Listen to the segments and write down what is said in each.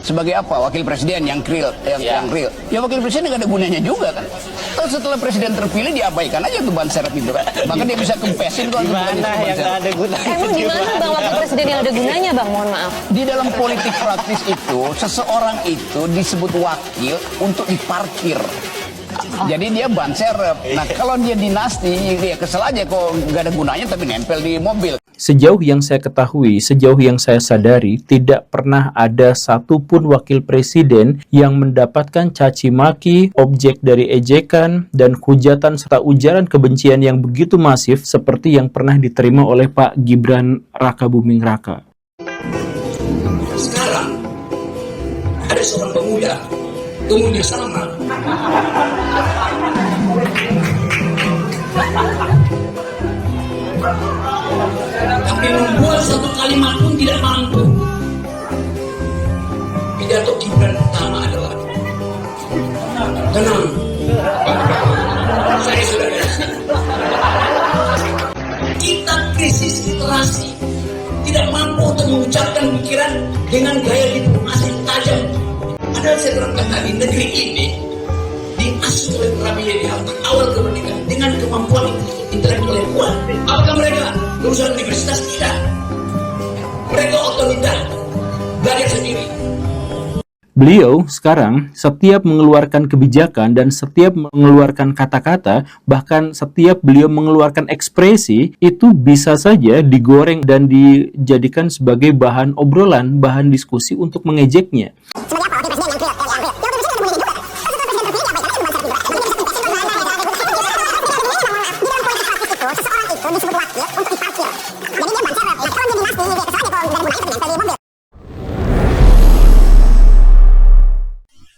Sebagai apa? Wakil presiden yang real, yang real. Ya wakil presiden nggak ada gunanya juga kan. Terus setelah presiden terpilih diabaikan aja tuh ban serep itu kan. Bahkan dia bisa kempesin kalau gimana yang nggak ada gunanya. Emang gimana bang wakil presiden yang ada gunanya bang? Mohon maaf. Di dalam politik praktis itu seseorang itu disebut wakil untuk diparkir. Jadi dia ban serep. Nah kalau dia dinasti, dia kesel aja kok nggak ada gunanya tapi nempel di mobil. Sejauh yang saya ketahui, sejauh yang saya sadari, tidak pernah ada satupun wakil presiden yang mendapatkan caci maki, objek dari ejekan, dan hujatan serta ujaran kebencian yang begitu masif seperti yang pernah diterima oleh Pak Gibran Rakabuming Raka. Sekarang ada seorang pemuda, umurnya sama. Tapi membuat satu kalimat pun tidak mampu. Pidato Gibran pertama adalah tenang. Saya sudah biasa. Kita krisis literasi, tidak mampu untuk mengucapkan pikiran dengan gaya diplomasi tajam. Padahal saya berangkat tadi, negeri ini diasuh oleh para milenial awal kemerdekaan dengan kemampuan intelektual yang kuat. Apakah mereka lulusan universitas? Tidak. Mereka otodidak, belajar sendiri. Beliau sekarang setiap mengeluarkan kebijakan dan setiap mengeluarkan kata-kata, bahkan setiap beliau mengeluarkan ekspresi, itu bisa saja digoreng dan dijadikan sebagai bahan obrolan, bahan diskusi untuk mengejeknya.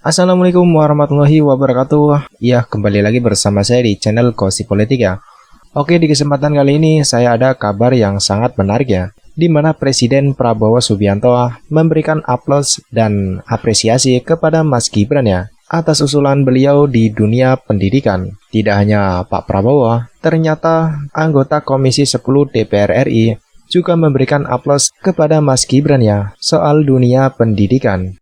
Assalamualaikum warahmatullahi wabarakatuh. Ya, kembali lagi bersama saya di channel Gosip Politik ya. Oke, di kesempatan kali ini saya ada kabar yang sangat menarik ya, di mana Presiden Prabowo Subianto memberikan aplaus dan apresiasi kepada Mas Gibran ya, atas usulan beliau di dunia pendidikan. Tidak hanya Pak Prabowo, ternyata anggota Komisi 10 DPR RI juga memberikan aplaus kepada Mas Gibran ya, soal dunia pendidikan.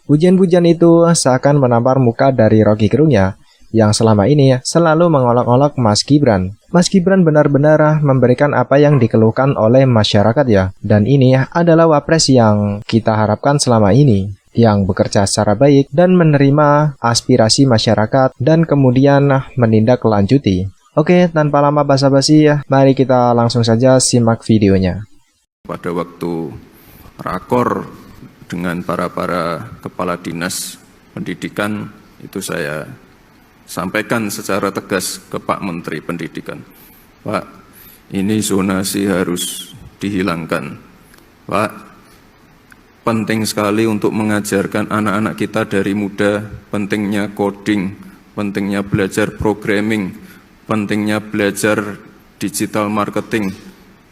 Pujian-pujian itu seakan menampar muka dari Rocky Gerung ya, yang selama ini selalu mengolok-olok Mas Gibran. Mas Gibran benar-benar memberikan apa yang dikeluhkan oleh masyarakat ya, dan ini adalah wapres yang kita harapkan selama ini, yang bekerja secara baik dan menerima aspirasi masyarakat dan kemudian menindaklanjuti. Oke, tanpa lama basa-basi, mari kita langsung saja simak videonya. Pada waktu rakor dengan para kepala dinas pendidikan, itu saya sampaikan secara tegas ke Pak Menteri Pendidikan, Pak, ini zonasi harus dihilangkan. Pak, penting sekali untuk mengajarkan anak-anak kita dari muda, pentingnya coding, pentingnya belajar programming, pentingnya belajar digital marketing,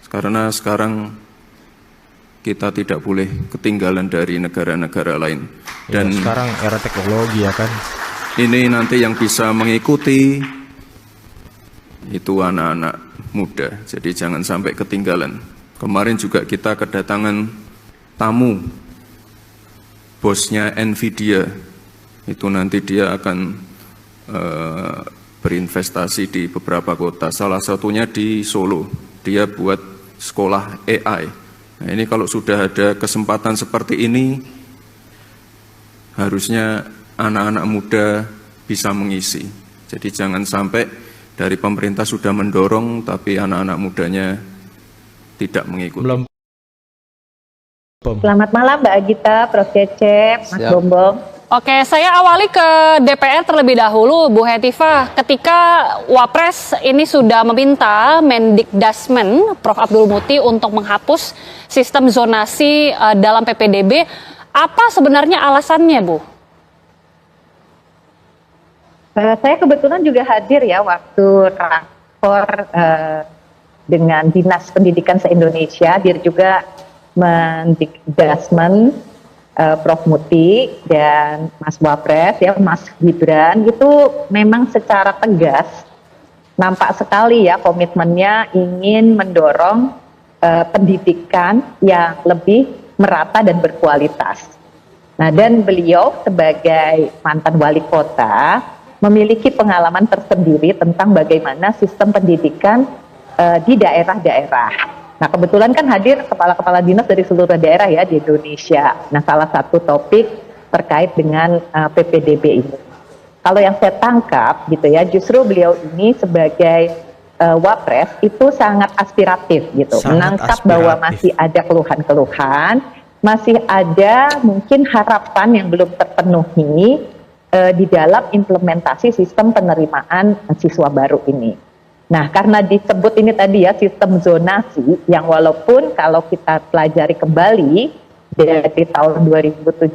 karena sekarang kita tidak boleh ketinggalan dari negara-negara lain. Dan ya, sekarang era teknologi ya kan. Ini nanti yang bisa mengikuti itu anak-anak muda. Jadi jangan sampai ketinggalan. Kemarin juga kita kedatangan tamu, bosnya Nvidia. Itu nanti dia akan berinvestasi di beberapa kota. Salah satunya di Solo. Dia buat sekolah AI. Nah, ini kalau sudah ada kesempatan seperti ini, harusnya anak-anak muda bisa mengisi. Jadi jangan sampai dari pemerintah sudah mendorong, tapi anak-anak mudanya tidak mengikuti. Selamat malam Mbak Agita, Prof. Cecep, Mas Bombong. Oke, saya awali ke DPR terlebih dahulu, Bu Hetifah. Ketika Wapres ini sudah meminta Mendikdasmen, Prof. Abdul Muti, untuk menghapus sistem zonasi dalam PPDB, apa sebenarnya alasannya, Bu? Saya kebetulan juga hadir ya waktu rakor dengan Dinas Pendidikan se-Indonesia, dia juga Mendikdasmen, Prof. Muti dan Mas Wapres ya, Mas Gibran itu memang secara tegas nampak sekali ya komitmennya ingin mendorong pendidikan yang lebih merata dan berkualitas. Nah, dan beliau sebagai mantan wali kota memiliki pengalaman tersendiri tentang bagaimana sistem pendidikan di daerah-daerah. Nah, kebetulan kan hadir kepala-kepala dinas dari seluruh daerah ya di Indonesia. Nah, salah satu topik terkait dengan PPDB ini. Kalau yang saya tangkap gitu ya, justru beliau ini sebagai Wapres itu sangat aspiratif gitu, menangkap bahwa masih ada keluhan-keluhan, masih ada mungkin harapan yang belum terpenuhi di dalam implementasi sistem penerimaan siswa baru ini. Nah, karena disebut ini tadi ya sistem zonasi yang walaupun kalau kita pelajari kembali dari tahun 2017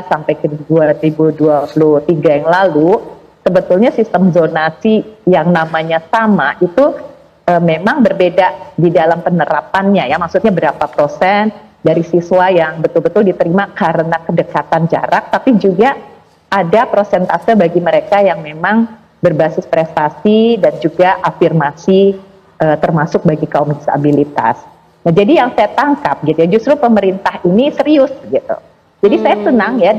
sampai ke 2023 yang lalu, sebetulnya sistem zonasi yang namanya sama itu memang berbeda di dalam penerapannya ya, maksudnya berapa persen dari siswa yang betul-betul diterima karena kedekatan jarak, tapi juga ada persentase bagi mereka yang memang berbasis prestasi dan juga afirmasi termasuk bagi kaum disabilitas. Nah, jadi yang saya tangkap gitu ya, justru pemerintah ini serius gitu. Jadi saya senang ya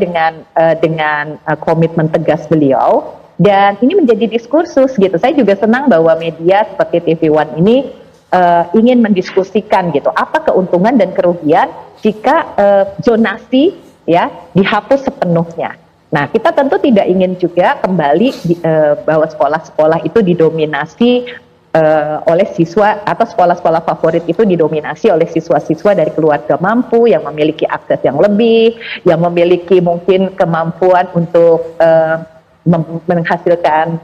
dengan komitmen tegas beliau, dan ini menjadi diskursus gitu. Saya juga senang bahwa media seperti TV One ini ingin mendiskusikan gitu apa keuntungan dan kerugian jika zonasi ya dihapus sepenuhnya. Nah, kita tentu tidak ingin juga kembali bahwa sekolah-sekolah itu didominasi oleh siswa atau sekolah-sekolah favorit itu didominasi oleh siswa-siswa dari keluarga mampu yang memiliki akses yang lebih, yang memiliki mungkin kemampuan untuk menghasilkan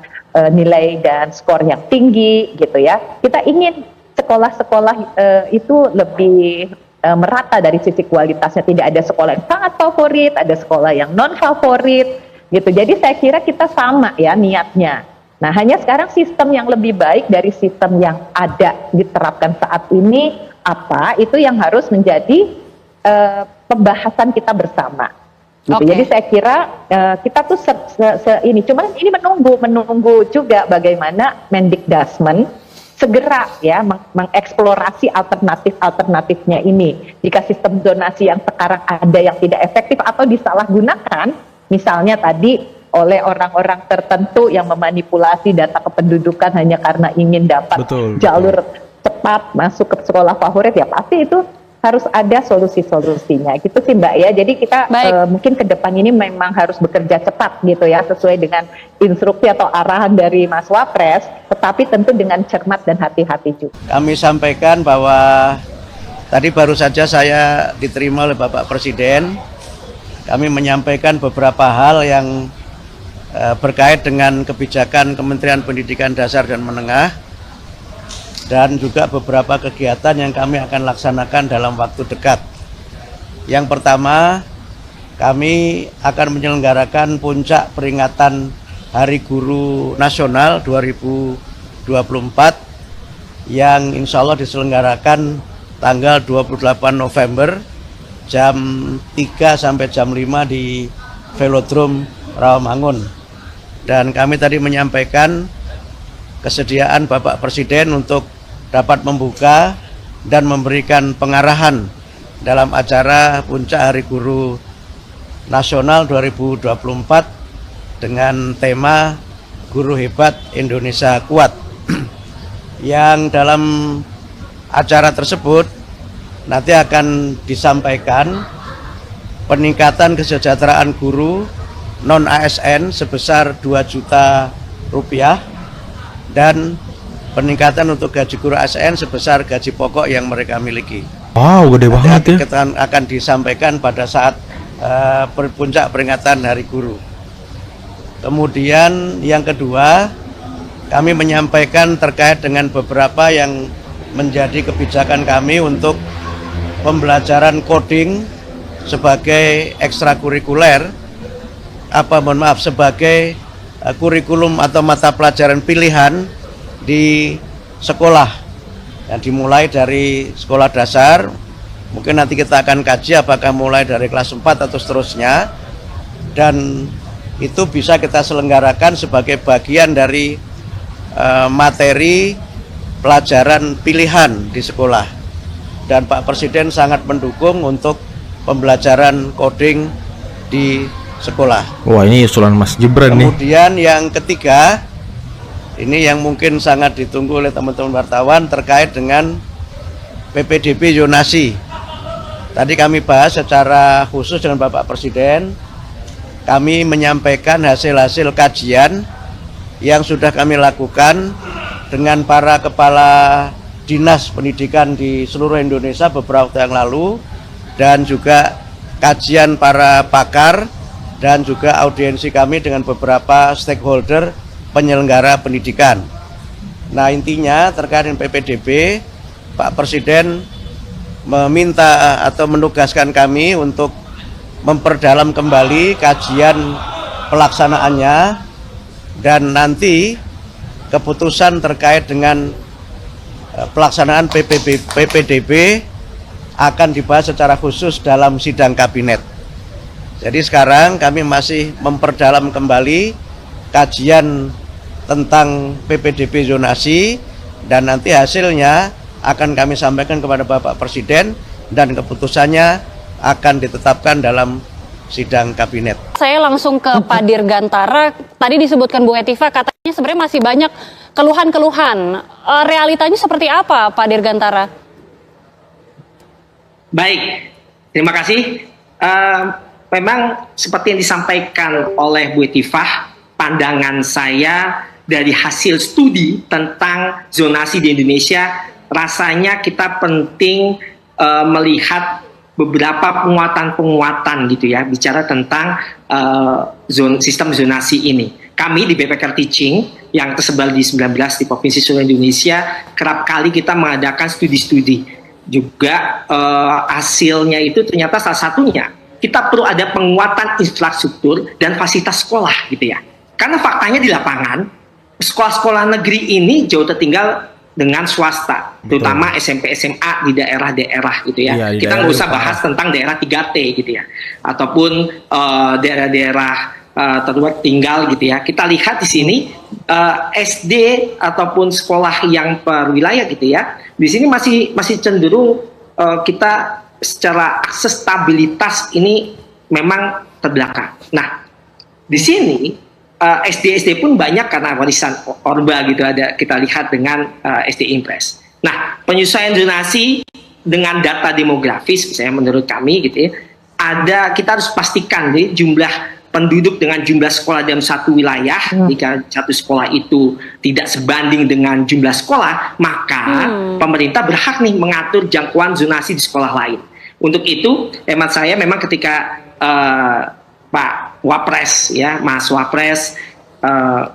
nilai dan skor yang tinggi gitu ya. Kita ingin sekolah-sekolah itu lebih merata dari sisi kualitasnya, tidak ada sekolah yang sangat favorit, ada sekolah yang non favorit gitu. Jadi saya kira kita sama ya niatnya. Nah, hanya sekarang sistem yang lebih baik dari sistem yang ada diterapkan saat ini apa, itu yang harus menjadi pembahasan kita bersama. Gitu. Jadi saya kira kita tuh ini, cuman ini menunggu juga bagaimana Mendikdasmen segera ya mengeksplorasi alternatifnya ini. Jika sistem zonasi yang sekarang ada yang tidak efektif atau disalahgunakan, misalnya tadi oleh orang-orang tertentu yang memanipulasi data kependudukan hanya karena ingin dapat jalur cepat masuk ke sekolah favorit, ya pasti itu harus ada solusi-solusinya gitu sih Mbak ya. Jadi kita mungkin ke depan ini memang harus bekerja cepat gitu ya, sesuai dengan instruksi atau arahan dari Mas Wapres, tetapi tentu dengan cermat dan hati-hati juga. Kami sampaikan bahwa tadi baru saja saya diterima oleh Bapak Presiden. Kami menyampaikan beberapa hal yang berkait dengan kebijakan Kementerian Pendidikan Dasar dan Menengah, dan juga beberapa kegiatan yang kami akan laksanakan dalam waktu dekat. Yang pertama, kami akan menyelenggarakan puncak peringatan Hari Guru Nasional 2024 yang insya Allah diselenggarakan tanggal 28 November jam 3 sampai jam 5 di Velodrome Rawamangun. Dan kami tadi menyampaikan kesediaan Bapak Presiden untuk dapat membuka dan memberikan pengarahan dalam acara Puncak Hari Guru Nasional 2024 dengan tema Guru Hebat Indonesia Kuat. Yang dalam acara tersebut nanti akan disampaikan peningkatan kesejahteraan guru non-ASN sebesar 2 juta rupiah dan peningkatan untuk gaji guru ASN sebesar gaji pokok yang mereka miliki. Wow, gede banget ya. Akan disampaikan pada saat puncak peringatan Hari Guru. Kemudian yang kedua, kami menyampaikan terkait dengan beberapa yang menjadi kebijakan kami untuk pembelajaran coding sebagai ekstrakurikuler, sebagai kurikulum atau mata pelajaran pilihan di sekolah yang dimulai dari sekolah dasar. Mungkin nanti kita akan kaji apakah mulai dari kelas 4 atau seterusnya, dan itu bisa kita selenggarakan sebagai bagian dari materi pelajaran pilihan di sekolah. Dan Pak Presiden sangat mendukung untuk pembelajaran coding di sekolah. Wah, ini usulan Mas Gibran nih. Kemudian yang ketiga, ini yang mungkin sangat ditunggu oleh teman-teman wartawan terkait dengan PPDB zonasi. Tadi kami bahas secara khusus dengan Bapak Presiden. Kami menyampaikan hasil-hasil kajian yang sudah kami lakukan dengan para kepala dinas pendidikan di seluruh Indonesia beberapa waktu yang lalu, dan juga kajian para pakar dan juga audiensi kami dengan beberapa stakeholder penyelenggara pendidikan. Nah, intinya terkait dengan PPDB, Pak Presiden meminta atau menugaskan kami untuk memperdalam kembali kajian pelaksanaannya, dan nanti keputusan terkait dengan pelaksanaan PPDB akan dibahas secara khusus dalam sidang kabinet. Jadi sekarang kami masih memperdalam kembali kajian tentang PPDB zonasi, dan nanti hasilnya akan kami sampaikan kepada Bapak Presiden dan keputusannya akan ditetapkan dalam sidang kabinet. Saya langsung ke Pak Dirgantara. Tadi disebutkan Bu Hetifah, katanya sebenarnya masih banyak keluhan-keluhan. Realitanya seperti apa, Pak Dirgantara? Baik, terima kasih. Memang seperti yang disampaikan oleh Bu Hetifah, pandangan saya dari hasil studi tentang zonasi di Indonesia, rasanya kita penting melihat beberapa penguatan gitu ya, bicara tentang sistem zonasi ini. Kami di BPK Teaching yang tersebar di 19 di Provinsi seluruh Indonesia, kerap kali kita mengadakan studi-studi. Juga hasilnya itu ternyata salah satunya, kita perlu ada penguatan infrastruktur dan fasilitas sekolah gitu ya. Karena faktanya di lapangan, sekolah-sekolah negeri ini jauh tertinggal dengan swasta, terutama SMP SMA di daerah-daerah gitu ya. Kita nggak usah bahas tentang daerah 3T gitu ya, ataupun daerah-daerah tertinggal gitu ya. Kita lihat di sini SD ataupun sekolah yang per wilayah gitu ya, di sini masih cenderung kita secara akses stabilitas ini memang terbelakang. Nah, di sini SD pun banyak karena warisan Orba gitu, ada kita lihat dengan SD Impres. Nah, penyesuaian zonasi dengan data demografis, misalnya menurut kami gitu ya, kita harus pastikan nih, jumlah penduduk dengan jumlah sekolah dalam satu wilayah. Jika satu sekolah itu tidak sebanding dengan jumlah sekolah, maka pemerintah berhak nih mengatur jangkauan zonasi di sekolah lain. Untuk itu, hemat saya memang ketika Pak Wapres ya, Mas Wapres,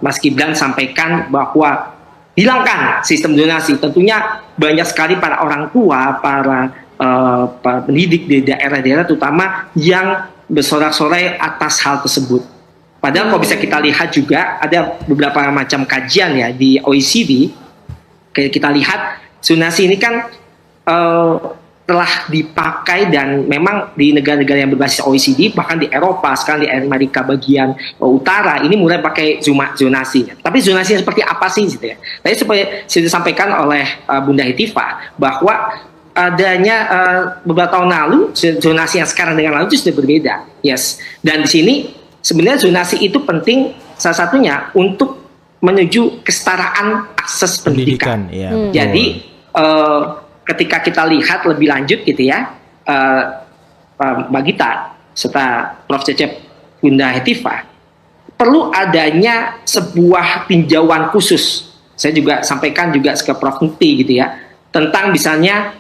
Mas Gibran sampaikan bahwa hilangkan sistem zonasi. Tentunya banyak sekali para orang tua, para pendidik di daerah-daerah terutama yang bersorak-sorai atas hal tersebut. Padahal kalau bisa kita lihat juga ada beberapa macam kajian ya di OECD. Kayak kita lihat zonasi ini kan telah dipakai dan memang di negara-negara yang berbasis OECD, bahkan di Eropa, sekarang di Amerika bagian utara ini mulai pakai zonasi. Tapi zonasi seperti apa sih gitu ya? Tadi seperti sudah disampaikan oleh Bunda Hetifah bahwa adanya beberapa tahun lalu zonasi yang sekarang dengan lalu itu sudah berbeda. Yes. Dan di sini sebenarnya zonasi itu penting salah satunya untuk menuju kesetaraan akses pendidikan. Ya, jadi ketika kita lihat lebih lanjut gitu ya, Mbak Gita serta Prof. Cecep, Bunda Hetifah, perlu adanya sebuah tinjauan khusus. Saya juga sampaikan juga ke Prof. Mukti gitu ya, tentang misalnya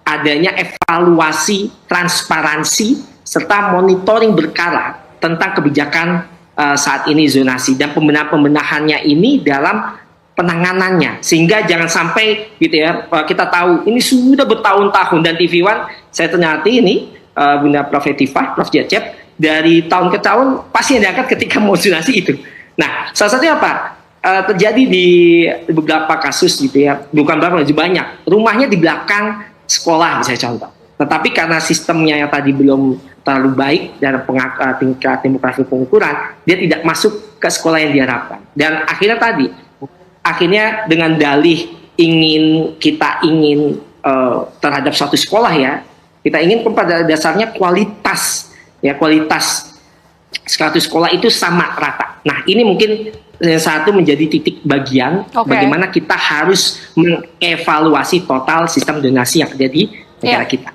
adanya evaluasi, transparansi, serta monitoring berkala tentang kebijakan saat ini zonasi dan pembenahannya ini dalam penanganannya, sehingga jangan sampai gitu ya, kita tahu ini sudah bertahun-tahun dan TV One saya ternyata ini Bunda Prof. Hetifah, Prof. Cecep, dari tahun ke tahun pasti yang diangkat ketika mau zonasi itu. Nah, salah satunya apa? Terjadi di beberapa kasus gitu ya, bukan berapa, lebih banyak rumahnya di belakang sekolah misalnya contoh, tetapi karena sistemnya yang tadi belum terlalu baik dan tingkat demografi pengukuran, dia tidak masuk ke sekolah yang diharapkan, dan akhirnya dengan dalih kita ingin terhadap suatu sekolah ya, kita ingin pada dasarnya kualitas ya kualitas satu sekolah itu sama rata. Nah, ini mungkin satu menjadi titik bagian bagaimana kita harus mengevaluasi total sistem donasi yang ada di negara kita.